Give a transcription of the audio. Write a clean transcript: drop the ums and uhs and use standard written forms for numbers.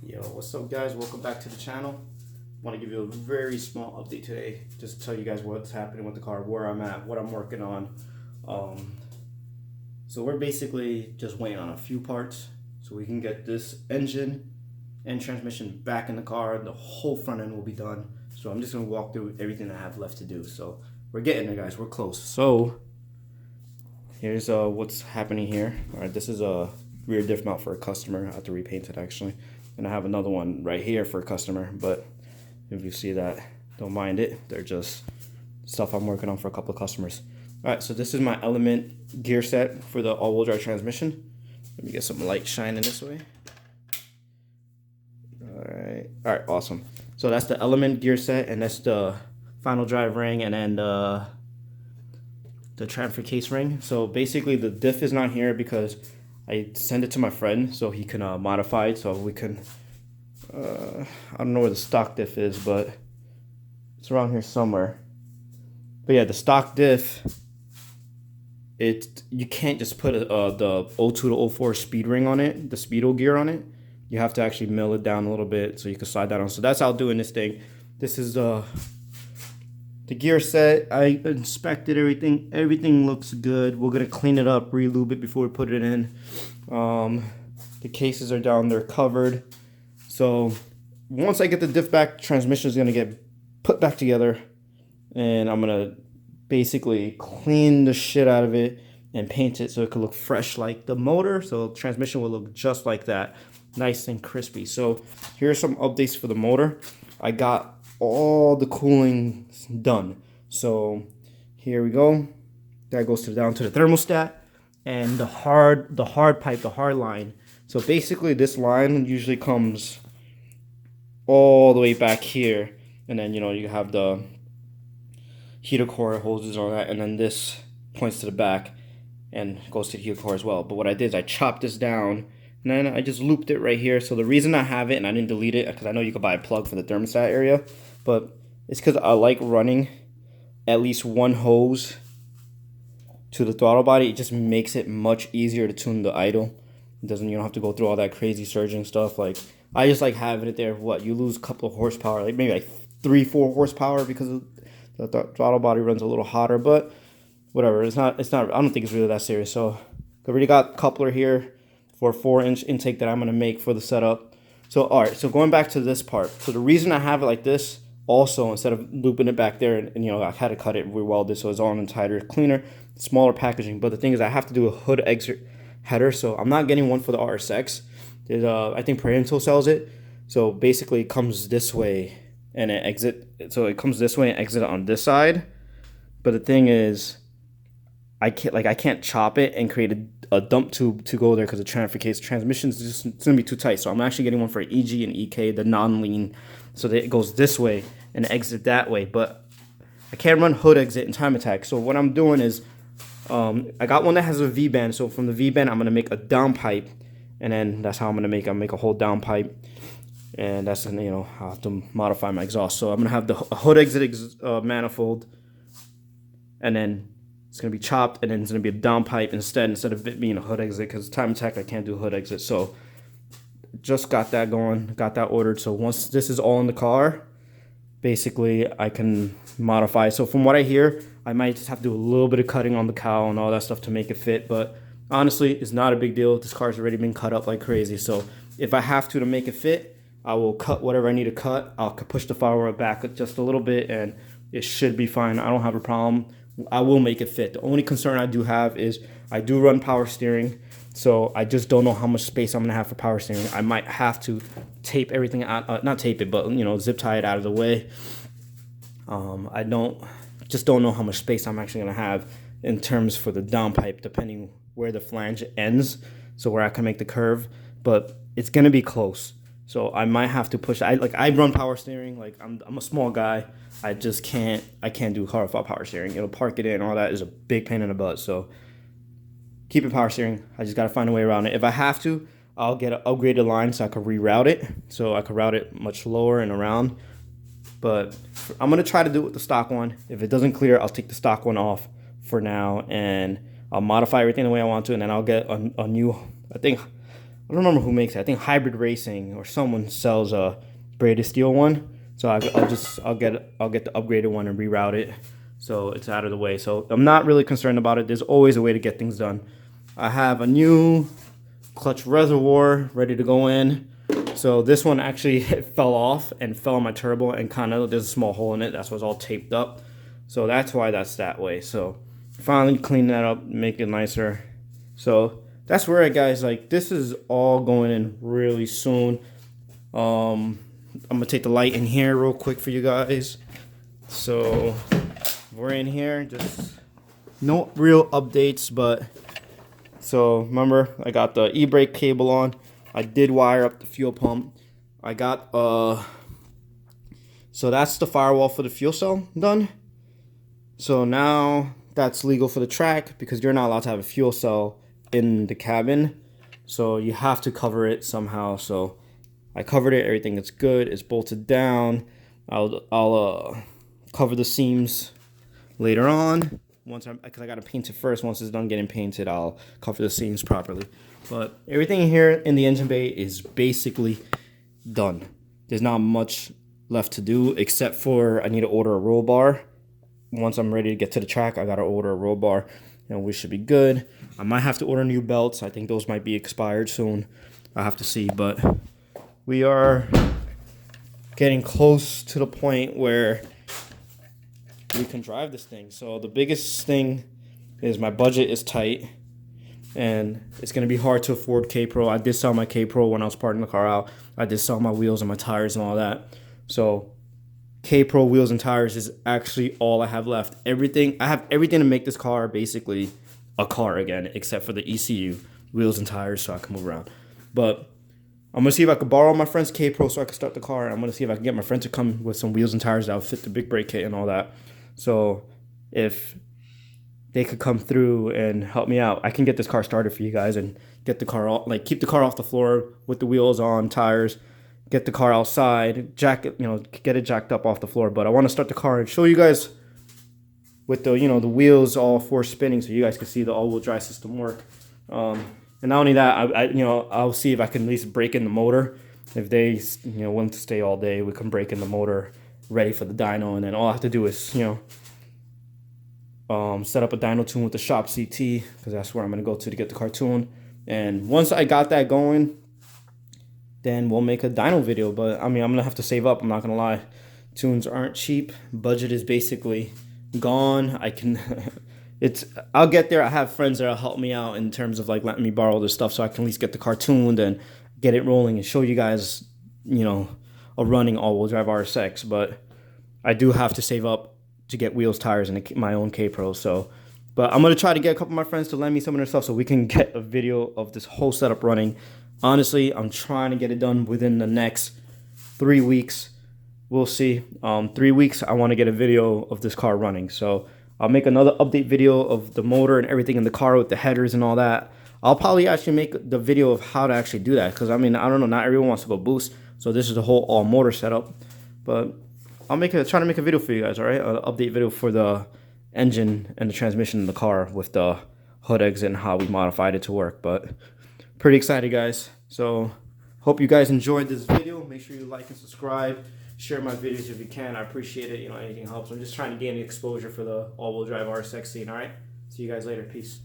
Yo, what's up guys? Welcome back to the channel. I want to give you a very small update today, just to tell you guys what's happening with the car, where I'm at, what I'm working on. So we're basically just waiting on a few parts so we can get this engine and transmission back in the car. The whole front end will be done. So I'm just gonna walk through everything I have left to do. So we're getting there, guys. We're close. So here's what's happening here. All right, this is a rear diff mount for a customer. I have to repaint it actually. And I have another one right here for a customer, but if you see that, don't mind it. They're just stuff I'm working on for a couple of customers. All right, so this is my Element gear set for the all-wheel drive transmission. Let me get some light shining this way. All right, awesome. So that's the Element gear set, and that's the final drive ring, and then the transfer case ring. So basically the diff is not here because I send it to my friend so he can modify it, so we can I don't know where the stock diff is, but it's around here somewhere. But yeah, the stock diff, you can't just put the 02 to 04 speed ring on it, the speedo gear on it. You have to actually mill it down a little bit so you can slide that on. So that's how I'm doing this thing. This is the gear set. I inspected everything. Everything looks good. We're gonna clean it up, re-lube it before we put it in. The cases are down, they're covered. So once I get the diff back, transmission is gonna get put back together, and I'm gonna basically clean the shit out of it and paint it so it could look fresh like the motor. So transmission will look just like that, nice and crispy. So here's some updates for the motor. I got all the cooling done. So here we go. That goes down to the thermostat and the hard pipe, the hard line. So basically this line usually comes all the way back here, and then you have the heater core hoses on that, and then this points to the back and goes to the heater core as well. But what I did is I chopped this down and then I just looped it right here. So the reason I have it and I didn't delete it, because I know you could buy a plug for the thermostat area, but it's because I like running at least one hose to the throttle body. It just makes it much easier to tune the idle. You don't have to go through all that crazy surging stuff. Like, I just like having it there. You lose a couple of horsepower, like maybe like 3-4 horsepower, because of the throttle body runs a little hotter. But whatever, it's not. I don't think it's really that serious. So I already got coupler here for a 4-inch intake that I'm gonna make for the setup. So all right, so going back to this part. So the reason I have it like this, also, instead of looping it back there, and I had to cut it, re-weld it, so it's all in tighter, cleaner, smaller packaging. But the thing is, I have to do a hood exit header, so I'm not getting one for the RSX. I think Parental sells it. So basically, it comes this way and it exit. So it comes this way and exit on this side. But the thing is, I can't chop it and create a dump tube to go there, because the transfer case transmission is just, it's gonna be too tight. So I'm actually getting one for EG and EK, the non-lean, so that it goes this way and exit that way. But I can't run hood exit and time attack. So what I'm doing is, I got one that has a V-band. So from the V-band, I'm gonna make a down pipe, and then that's how I'm gonna make a whole down pipe, and that's gonna I'll have to modify my exhaust. So I'm gonna have the hood exit manifold, and then it's going to be chopped, and then it's going to be a down pipe instead of it being a hood exit, because time attack I can't do hood exit. So just got that going, got that ordered. So once this is all in the car, basically I can modify. So from what I hear, I might just have to do a little bit of cutting on the cowl and all that stuff to make it fit. But honestly, it's not a big deal. This car's already been cut up like crazy. So if I have to make it fit, I will cut whatever I need to cut. I'll push the firewall back just a little bit, and it should be fine. I don't have a problem. I will make it fit. The only concern I do have is I do run power steering, so I just don't know how much space I'm gonna have for power steering. I might have to tape everything out, not tape it, but zip tie it out of the way. I don't know how much space I'm actually gonna have in terms for the downpipe, depending where the flange ends, so where I can make the curve. But it's gonna be close, so I might have to push. I run power steering. Like, I'm a small guy. I can't do hard power steering. Park it in, all that is a big pain in the butt. So keep it power steering. I just got to find a way around it. If I have to, I'll get an upgraded line so I can reroute it. So I can route it much lower and around. But I'm going to try to do it with the stock one. If it doesn't clear, I'll take the stock one off for now, and I'll modify everything the way I want to, and then I'll get a new, I think don't remember who makes it. I think Hybrid Racing or someone sells a braided steel one. So I'll get the upgraded one and reroute it, so it's out of the way. So I'm not really concerned about it. There's always a way to get things done. I have a new clutch reservoir ready to go in. So this one actually fell off and fell on my turbo, and kind of there's a small hole in it. That's what's all taped up. So that's why that's that way. So finally clean that up, make it nicer. So that's where it, guys. Like, this is all going in really soon. I'm gonna take the light in here real quick for you guys. So we're in here, just no real updates, but so remember, I got the e-brake cable on. I did wire up the fuel pump. I got so that's the firewall for the fuel cell done. So now that's legal for the track, because you're not allowed to have a fuel cell in the cabin, so you have to cover it somehow. So I covered it, everything is good, it's bolted down. I'll cover the seams later on, because I gotta paint it first. Once it's done getting painted, I'll cover the seams properly. But everything here in the engine bay is basically done. There's not much left to do, except for I need to order a roll bar. Once I'm ready to get to the track, I gotta order a roll bar, and we should be good. I might have to order new belts. I think those might be expired soon. I have to see, but we are getting close to the point where we can drive this thing. So the biggest thing is my budget is tight, and it's going to be hard to afford K-Pro. I did sell my K-Pro when I was parting the car out. I did sell my wheels and my tires and all that. So K-Pro wheels and tires is actually all I have left. I have everything to make this car basically a car again, except for the ECU, wheels and tires, so I can move around. But I'm going to see if I can borrow my friend's K-Pro so I can start the car. I'm going to see if I can get my friend to come with some wheels and tires that will fit the big brake kit and all that. So if they could come through and help me out, I can get this car started for you guys and get the car off, like keep the car off the floor with the wheels on, tires, get the car outside, jack it, get it jacked up off the floor. But I want to start the car and show you guys with the, the wheels all four spinning, so you guys can see the all-wheel drive system work. And not only that, I'll see if I can at least break in the motor. If they, want to stay all day, we can break in the motor ready for the dyno, and then all I have to do is, set up a dyno tune with the shop CT, because that's where I'm gonna go to get the car tuned. And once I got that going, then we'll make a dyno video. But I mean, I'm gonna have to save up. I'm not gonna lie, tunes aren't cheap. Budget is basically gone. I'll get there. I have friends that'll help me out in terms of like letting me borrow this stuff, so I can at least get the car tuned and get it rolling and show you guys, a running all-wheel drive RSX. But I do have to save up to get wheels, tires, and my own K-Pro. So, but I'm gonna try to get a couple of my friends to lend me some of their stuff so we can get a video of this whole setup running. Honestly, I'm trying to get it done within the next 3 weeks. We'll see. 3 weeks, I want to get a video of this car running. So I'll make another update video of the motor and everything in the car with the headers and all that. I'll probably actually make the video of how to actually do that, because I mean, I don't know, not everyone wants to go boost. So this is the whole all motor setup. But I'll try to make a video for you guys, all right? An update video for the engine and the transmission in the car with the hood exit and how we modified it to work. But pretty excited, guys. So hope you guys enjoyed this video. Make sure you like and subscribe. Share my videos if you can. I appreciate it. Anything helps. I'm just trying to gain exposure for the all-wheel drive RSX scene, all right? See you guys later. Peace.